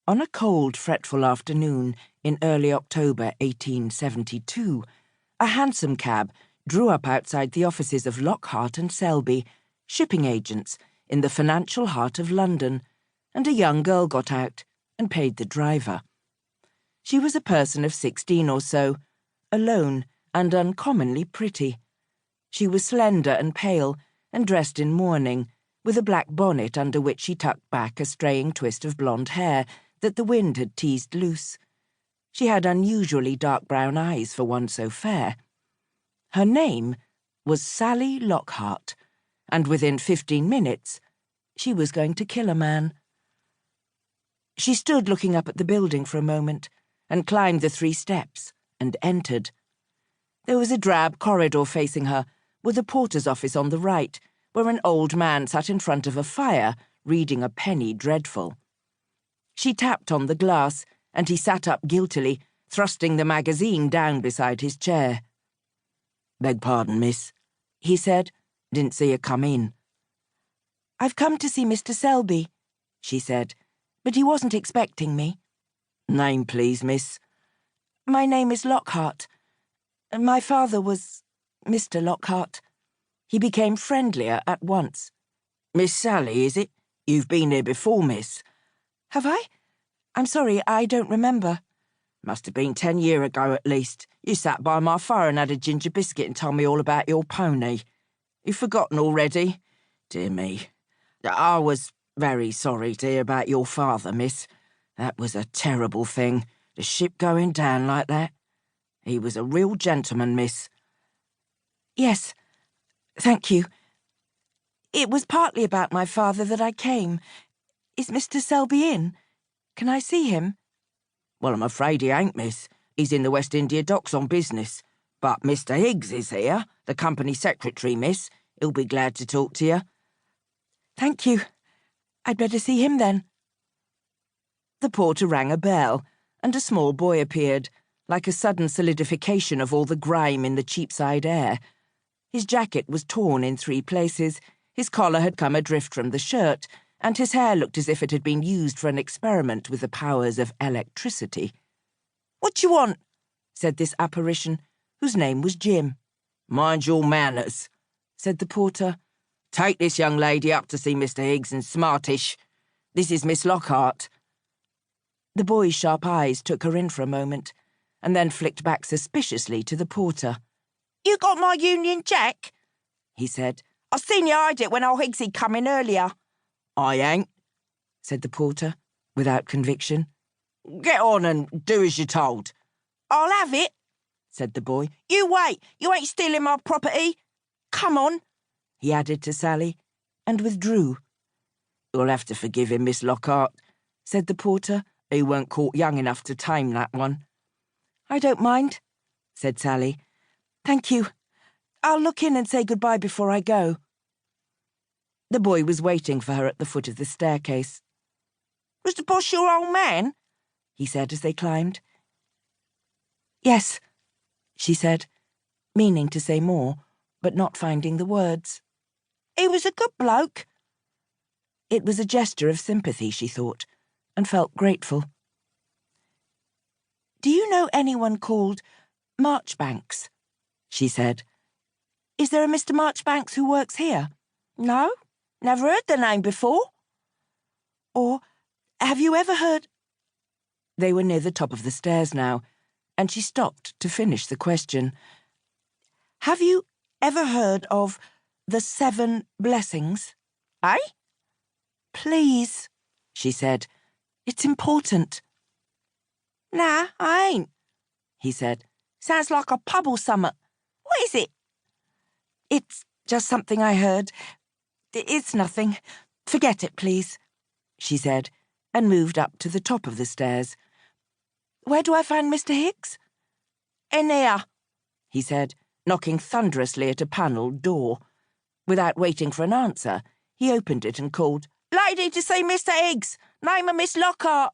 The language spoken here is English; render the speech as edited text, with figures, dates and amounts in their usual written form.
On a cold, fretful afternoon in early October 1872, a hansom cab drew up outside the offices of Lockhart and Selby, shipping agents in the financial heart of London, and a young girl got out and paid the driver. She was a person of 16 or so, alone and uncommonly pretty. She was slender and pale and dressed in mourning, with a black bonnet under which she tucked back a straying twist of blonde hair that the wind had teased loose. She had unusually dark brown eyes for one so fair. Her name was Sally Lockhart, and within 15 minutes she was going to kill a man. She stood looking up at the building for a moment, and climbed the 3 steps, and entered. There was a drab corridor facing her, with a porter's office on the right, where an old man sat in front of a fire, reading a penny dreadful. She tapped on the glass, and he sat up guiltily, thrusting the magazine down beside his chair. "Beg pardon, miss," he said. "Didn't see you come in." "I've come to see Mr. Selby," she said, "but he wasn't expecting me." "Name, please, miss." "My name is Lockhart. My father was Mr. Lockhart." He became friendlier at once. "Miss Sally, is it? You've been here before, miss." "Have I? I'm sorry, I don't remember." "Must have been 10 years ago at least. You sat by my fire and had a ginger biscuit and told me all about your pony. You've forgotten already? Dear me. I was very sorry to hear about your father, miss. That was a terrible thing, the ship going down like that. He was a real gentleman, miss." "Yes, thank you. It was partly about my father that I came. Is Mr. Selby in? Can I see him?" "Well, I'm afraid he ain't, miss. He's in the West India docks on business. But Mr. Higgs is here, the company secretary, miss. He'll be glad to talk to you." "Thank you. I'd better see him then." The porter rang a bell, and a small boy appeared, like a sudden solidification of all the grime in the Cheapside air. His jacket was torn in 3 places, his collar had come adrift from the shirt, and his hair looked as if it had been used for an experiment with the powers of electricity. "What you want?" said this apparition, whose name was Jim. "Mind your manners," said the porter. "Take this young lady up to see Mr. Higgs and Smartish. This is Miss Lockhart." The boy's sharp eyes took her in for a moment, and then flicked back suspiciously to the porter. "You got my Union Jack?" he said. "I seen you hide it when old Higgsy come in earlier." "I ain't," said the porter, without conviction. "Get on and do as you're told." "I'll have it," said the boy. "You wait, you ain't stealing my property. Come on," he added to Sally, and withdrew. "You'll have to forgive him, Miss Lockhart," said the porter. "He weren't caught young enough to tame that one." "I don't mind," said Sally. "Thank you. I'll look in and say goodbye before I go." The boy was waiting for her at the foot of the staircase. "Was the boss your old man?" he said as they climbed. "Yes," she said, meaning to say more, but not finding the words. "He was a good bloke." It was a gesture of sympathy, she thought, and felt grateful. "Do you know anyone called Marchbanks?" she said. "Is there a Mr. Marchbanks who works here?" "No, never heard the name before." "Or have you ever heard—" They were near the top of the stairs now, and she stopped to finish the question. "Have you ever heard of the 7 Blessings?" "Eh?" "Please," she said. "It's important." "Nah, I ain't," he said. "Sounds like a pub or summat. What is it?" "It's just something I heard. It's nothing. Forget it, please," she said, and moved up to the top of the stairs. "Where do I find Mr. Higgs?" "In here," he said, knocking thunderously at a panelled door. Without waiting for an answer, he opened it and called, "Lady to see Mr. Higgs, name of Miss Lockhart."